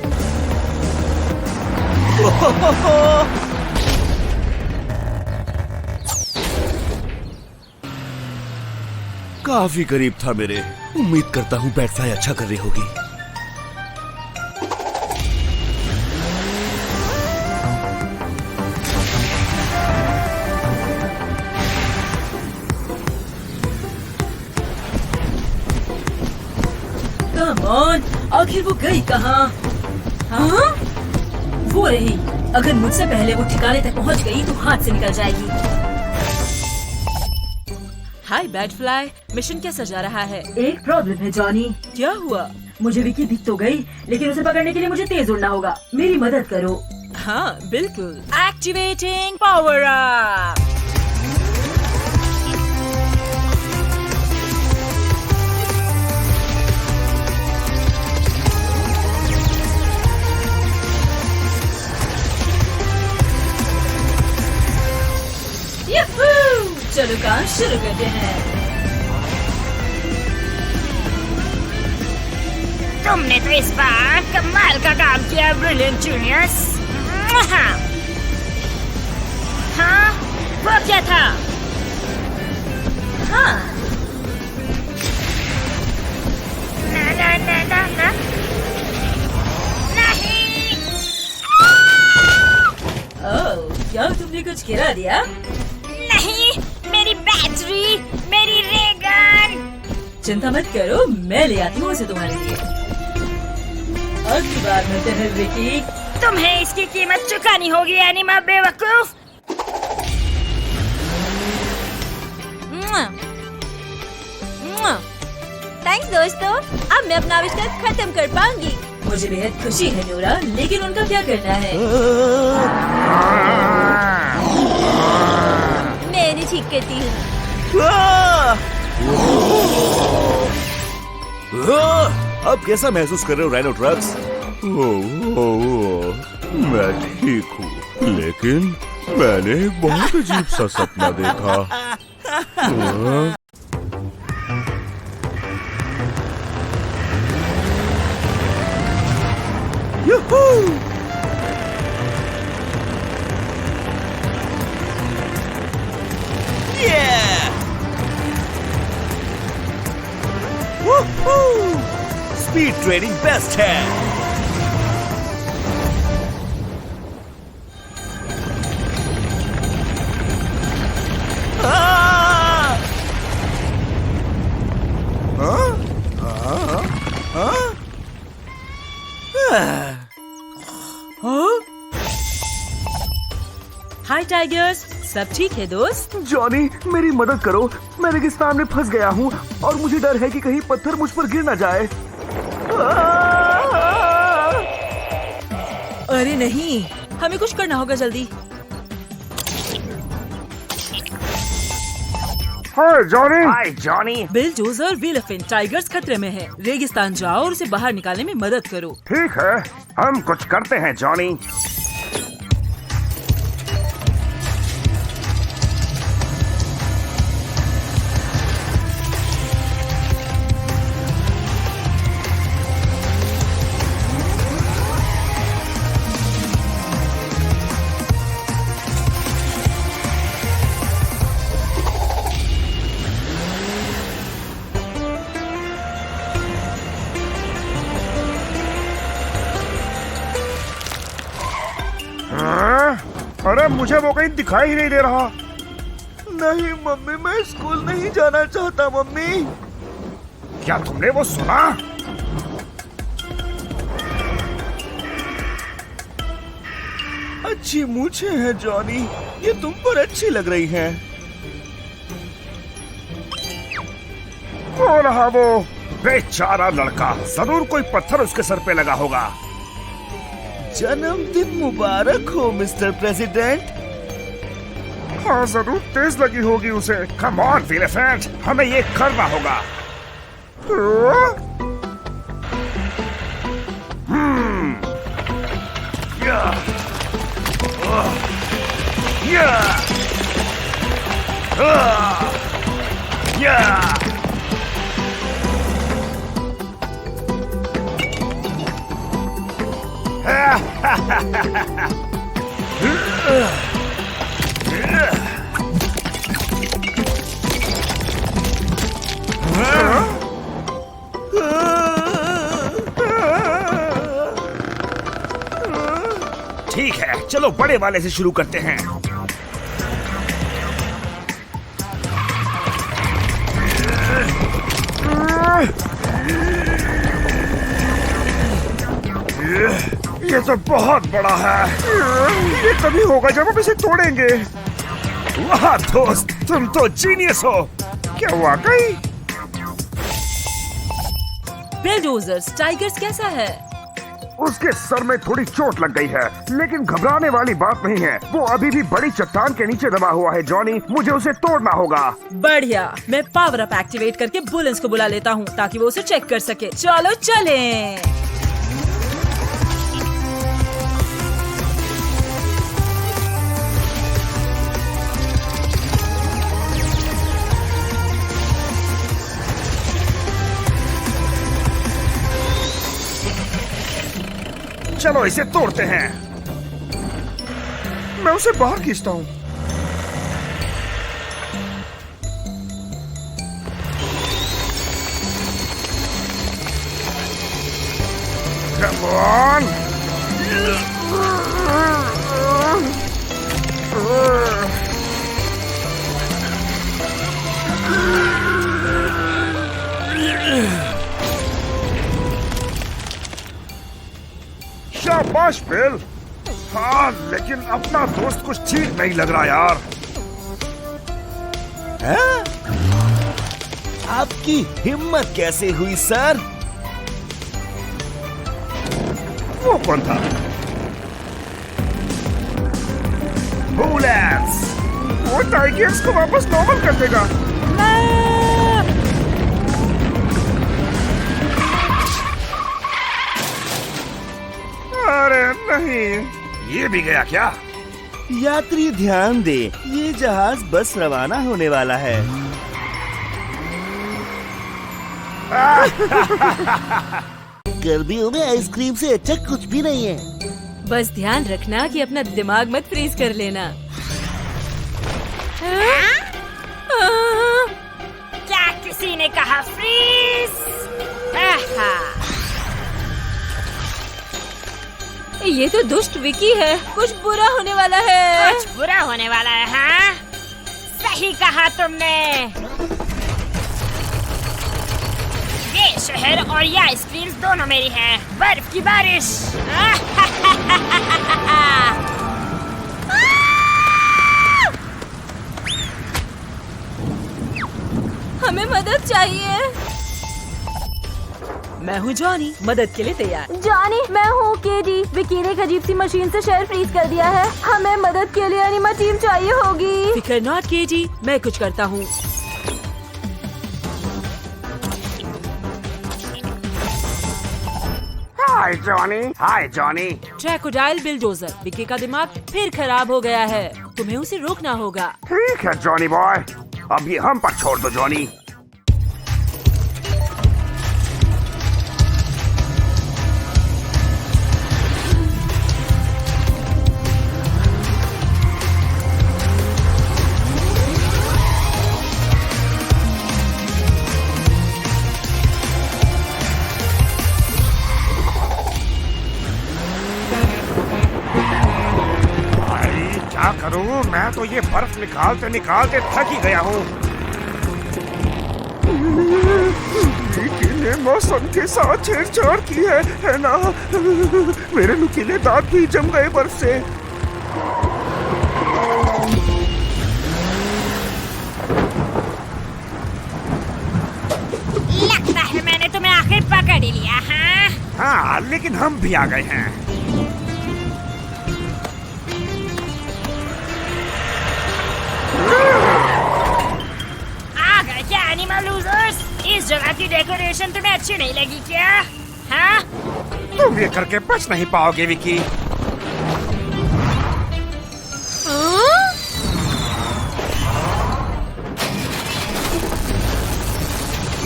काफी करीब था मेरे। उम्मीद करता हूँ बैटफ्लाई अच्छा कर रही होगी। कम ऑन, आखिर वो गई कहाँ? हाँ? वो रही। अगर मुझसे पहले वो ठिकाने तक पहुंच गई तो हाथ से निकल जाएगी। हाय बैटफ्लाई, मिशन कैसा जा रहा है? एक प्रॉब्लम है जॉनी। क्या हुआ? मुझे विकी दिख तो गई, लेकिन उसे पकड़ने के लिए मुझे तेज उड़ना होगा। मेरी मदद करो। हाँ बिल्कुल। Activating power up. चलो काम शुरू करते हैं। तुमने तो इस बार कमाल का काम किया ब्रिलियंट जूनियर्स। हाँ, वो क्या था? हाँ, ना ना ना ना ना नहीं। ओह, क्या तुमने कुछ गिरा दिया? नहीं, मेरी बैटरी, मेरी रे गन। चिंता मत करो, मैं ले आती हूँ उसे तुम्हारे लिए। अब की बात मिलते हैं विकी। तुम्हें इसकी कीमत चुकानी होगी एनिमा बेवकूफ। थैंक्स दोस्तों। अब मैं अपना आविष्कार खत्म कर पाऊंगी। मुझे बेहद खुशी है नोरा, लेकिन उनका क्या करना है? माफ करती हूँ। अब कैसा महसूस कर रहे हो राइनो ट्रक्स? मैं ठीक हूँ, लेकिन मैंने एक बहुत अजीब सा सपना देखा। स्पीड ट्रेनिंग बेस्ट है। हाय टाइगर्स, सब ठीक है दोस्त? जॉनी, मेरी मदद करो। मैं रेगिस्तान में फंस गया हूँ और मुझे डर है कि कहीं पत्थर मुझ पर गिर न जाए। अरे नहीं, हमें कुछ करना होगा जल्दी। हाय जॉनी। हाय जॉनी। बिलडोजर और विलफिन टाइगर्स खतरे में है। रेगिस्तान जाओ और उसे बाहर निकालने में मदद करो। ठीक है, हम कुछ करते हैं जॉनी। अरे मुझे वो कहीं दिखाई ही नहीं दे रहा। नहीं मम्मी, मैं स्कूल नहीं जाना चाहता। मम्मी, क्या तुमने वो सुना? अच्छी मूछें हैं जॉनी, ये तुम पर अच्छी लग रही हैं। कौन रहा वो? बेचारा लड़का, जरूर कोई पत्थर उसके सर पे लगा होगा। जन्मदिन मुबारक हो मिस्टर प्रेसिडेंट। हाँ जरूर तेज लगी होगी उसे। कम ऑन विलेफेंट, हमें ये करना होगा। ठीक है, चलो बड़े वाले से शुरू करते हैं। ये तो बहुत बड़ा है। ये तभी होगा जब हम इसे तोड़ेंगे। वाह दोस्त, तुम तो जीनियस हो। क्या वाकई? बिलडोजर्स, टाइगर्स कैसा है? उसके सर में थोड़ी चोट लग गई है, लेकिन घबराने वाली बात नहीं है। वो अभी भी बड़ी चट्टान के नीचे दबा हुआ है जॉनी, मुझे उसे तोड़ना होगा। बढ़िया, मैं पावर अप एक्टिवेट करके बुलेंस को बुला लेता हूँ ताकि वो उसे चेक कर सके। चलो चलें। चलो इसे तोड़ते हैं। मैं उसे बाहर खींचता हूँ। Come on! शाबाश बिल। हाँ, लेकिन अपना दोस्त कुछ ठीक नहीं लग रहा यार। आपकी हिम्मत कैसे हुई सर? वो कौन था? बुलेंस! वो टाइगर्स को वापस नॉर्मल कर देगा। अरे नहीं, ये भी गया क्या? यात्री ध्यान दे, ये जहाज बस रवाना होने वाला है। गर्मियों में आइसक्रीम से अच्छा कुछ भी नहीं है। बस ध्यान रखना कि अपना दिमाग मत फ्रीज कर लेना। क्या किसी ने कहा फ्रीज? ये तो दुष्ट विकी है, कुछ बुरा होने वाला है। कुछ बुरा होने वाला है, हाँ? सही कहा तुमने। ये शहर और ये आइसक्रीम दोनों मेरी हैं। बर्फ की बारिश। हमें मदद चाहिए। मैं हूँ जॉनी, मदद के लिए तैयार। जॉनी, मैं हूँ केडी। विकी ने एक अजीब सी मशीन से शहर फ्रीज कर दिया है। हमें मदद के लिए एनिमा टीम चाहिए होगी। फिकर नॉट केडी, मैं कुछ करता हूँ। हाय जॉनी, हाय जॉनी। ट्रैकोडाइल बिलडोजर, विकी का दिमाग फिर खराब हो गया है। तुम्हें उसे रोकना होगा। ठीक है जॉनी बॉय, अब ये हम पर छोड़ दो जॉनी। क्या करूं, मैं तो ये बर्फ निकालते निकालते थक ही गया हूँ। विकी ने मौसम के साथ छेड़छाड़ की है ना? मेरे नुकीले दांत भी जम गए बर्फ से। लगता है मैंने तुम्हें आखिर पकड़ ही लिया, हाँ? हाँ, लेकिन हम भी आ गए हैं। आ गए क्या एनिमल लूजर्स? इस जगह की डेकोरेशन तुम्हें अच्छी नहीं लगी क्या? हाँ? तुम ये करके बच नहीं पाओगे विकी।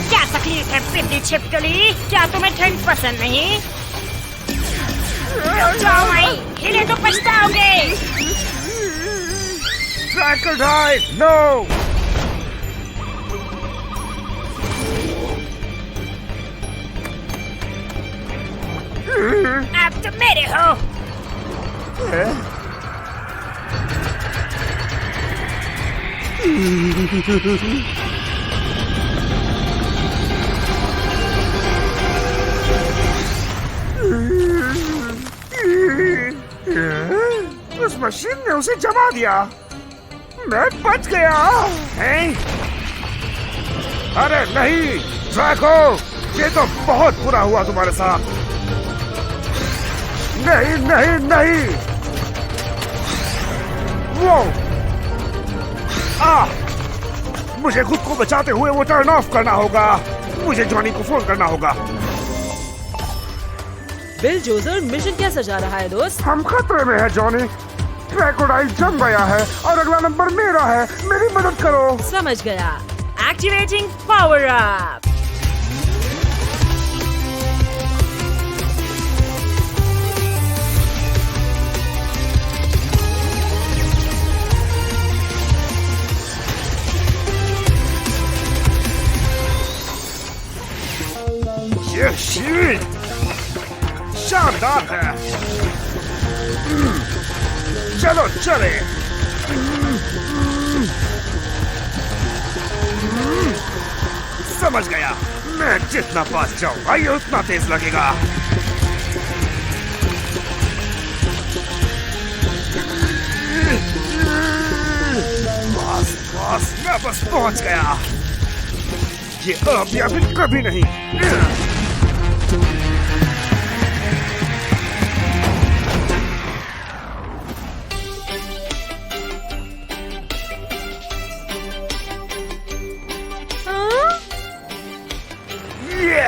क्या तकलीफ है पिद्दी छिपकली? क्या तुम्हें ठंड पसंद नहीं? जाओ वहीं, हिले तो पछताओगे। Crocodile, no! अब तुम मेरे हो। उस मशीन ने उसे जमा दिया। मैं बच गया। हैं? अरे नहीं ड्रैको, ये तो बहुत बुरा हुआ तुम्हारे साथ। नहीं नहीं नहीं, वो मुझे खुद को बचाते हुए वो टर्न ऑफ करना होगा। मुझे जॉनी को फोन करना होगा। बिलडोजर, मिशन कैसा जा रहा है दोस्त? हम खतरे में है जॉनी। क्रोकोडाइल जम गया है और अगला नंबर मेरा है। मेरी मदद करो। समझ गया। Activating power up. ये शील्ड शानदार है। चलो चले। समझ गया, मैं जितना पास जाऊंगा ये उतना तेज लगेगा। बस मैं बस पहुंच गया। ये अब या फिर कभी नहीं।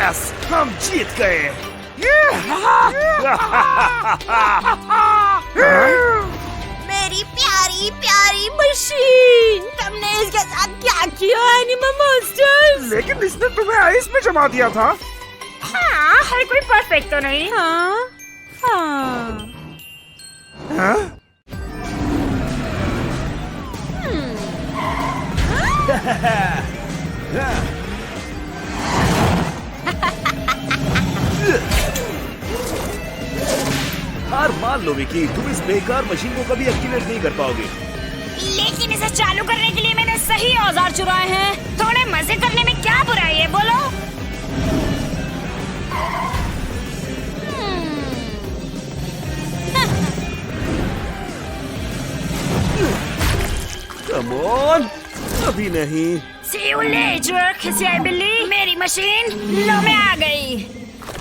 यस, हम जीत गए। मेरी प्यारी प्यारी मशीन, तुमने इसके साथ क्या किया एनिमल मॉन्स्टर्स? लेकिन इसने तुम्हें आइस में जमा दिया था। हाँ, हर कोई परफेक्ट तो नहीं। हाँ हाँ हाँ? हार मान लो विकी, तुम इस बेकार मशीन को कभी एक्टिवेट नहीं कर पाओगे। लेकिन इसे चालू करने के लिए मैंने सही औजार चुराए हैं। थोड़े मजे करने में क्या बुराई है, बोलो? कम ऑन, अभी नहीं। See you later, खिसियाई बिल्ली। मेरी मशीन लो में आ गई।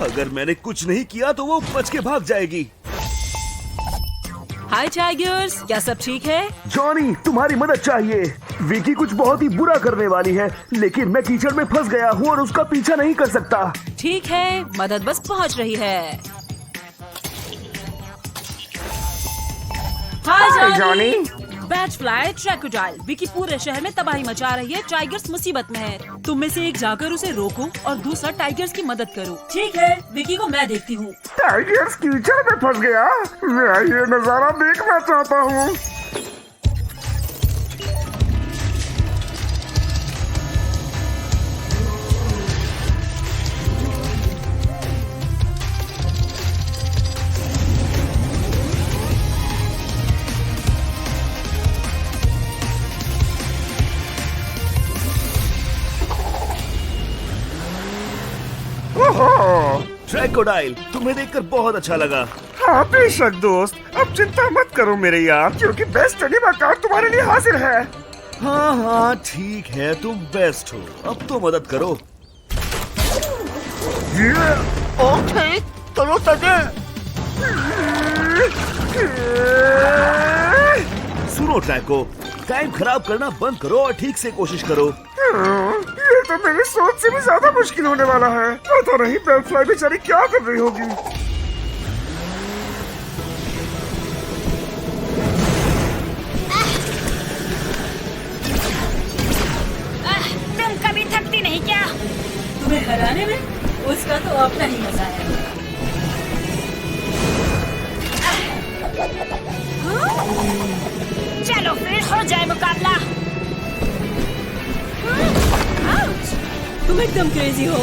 अगर मैंने कुछ नहीं किया तो वो बच के भाग जाएगी। हाय टाइगर्स, क्या सब ठीक है? जॉनी, तुम्हारी मदद चाहिए। विकी कुछ बहुत ही बुरा करने वाली है, लेकिन मैं कीचड़ में फंस गया हूँ और उसका पीछा नहीं कर सकता। ठीक है, मदद बस पहुंच रही है। हाय जॉनी। बैट फ्लाई ट्रैकोडाइल, विकी पूरे शहर में तबाही मचा रही है। टाइगर्स मुसीबत में है। तुम में से एक जाकर उसे रोको और दूसरा टाइगर्स की मदद करो। ठीक है, विकी को मैं देखती हूँ। टाइगर्स कीचड़ में फंस गया। मैं ये नजारा देखना चाहता हूँ। ट्रैकोडाइल, तुम्हें देखकर बहुत अच्छा लगा। हाँ बेशक दोस्त, अब चिंता मत करो मेरे यार, क्योंकि बेस्ट एनिमा कार्ड तुम्हारे लिए हाजिर है। हाँ हाँ ठीक है, तुम बेस्ट हो। अब तो मदद करो। ओके, चलो तगे। सुनो ट्रैको, टाइम खराब करना बंद करो और ठीक से कोशिश करो। ये तो मेरी सोच से भी ज्यादा मुश्किल होने वाला है। पता नहीं बैट फ्लाई बेचारी क्या कर रही होगी। तुम कभी थकती नहीं क्या? तुम्हें हराने में उसका तो अपना ही मजा है। चलो फिर हो जाए मुकाबला। तुम एकदम क्रेजी हो।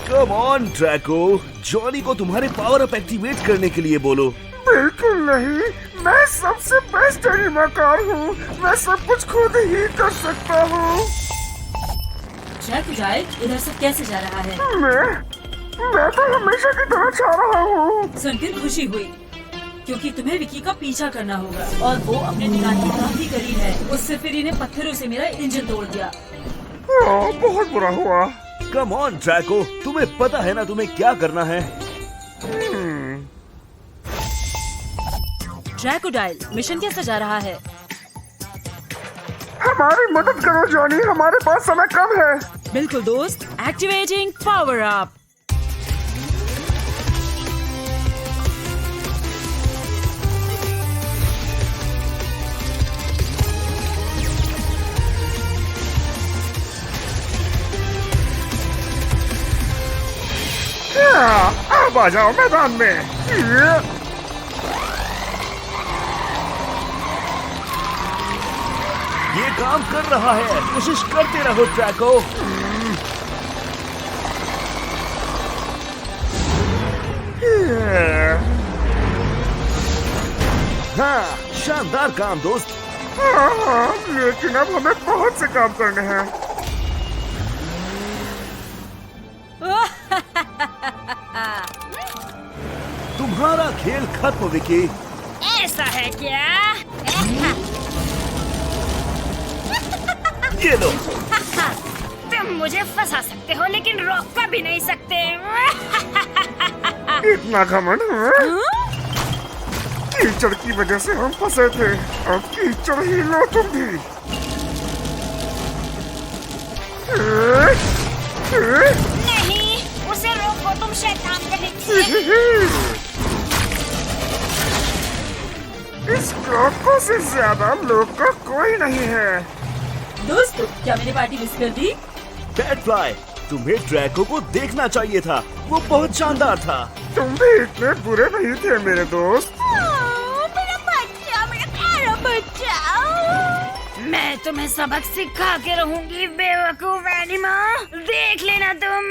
कम ऑन ट्रैको, जॉनी को तुम्हारे पावर अप एक्टिवेट करने के लिए बोलो। बिल्कुल नहीं, मैं सबसे बेस्ट एनिमा कार्ड हूँ। मैं सब कुछ खुद ही कर सकता हूँ। ट्रैकोडाइल इधर से कैसे जा रहा है? मैं तो हमेशा की तरह चाह रहा हूँ। सुनकर खुशी हुई, क्योंकि तुम्हें विकी का पीछा करना होगा और वो अपने ठिकाने के काफी करीब है। उससे फिर इन्हें पत्थरों से मेरा इंजन तोड़ दिया। बहुत बुरा हुआ। कम ऑन ट्रैको, तुम्हें पता है ना तुम्हें क्या करना है। ट्रैकोडाइल, मिशन कैसा जा रहा है? हमारी मदद करो जॉनी, हमारे पास समय कम है। बिल्कुल दोस्त, एक्टिवेटिंग पावर अप। अब आ जाओ मैदान में। ये काम कर रहा है, कोशिश करते रहो ट्रैको। हाँ, शानदार काम दोस्त। हाँ, लेकिन अब हमें बहुत से काम करने हैं। तुम्हारा खेल खत्म विकी। ऐसा है क्या? ये लो। तुम मुझे फंसा सकते हो लेकिन रोक कभी नहीं सकते। इतना घमंड? कीचड़ की वजह से हम फंसे थे, अब कीचड़ ही लो तुम भी। नहीं, उसे रोको, तुम शैतान कहेंगे। इस क्रोको से ज्यादा लोग का कोई नहीं है। दोस्त, क्या मैंने पार्टी मिस कर दी? बैटफ्लाई, तुम्हें ड्रैको को देखना चाहिए था, वो बहुत शानदार था। तुम भी इतने बुरे नहीं थे मेरे दोस्त। मेरा बच्चा, मेरा प्यारा बच्चा। मैं तुम्हें सबक सिखा के रहूंगी बेवकूफ एनिमा, देख लेना तुम।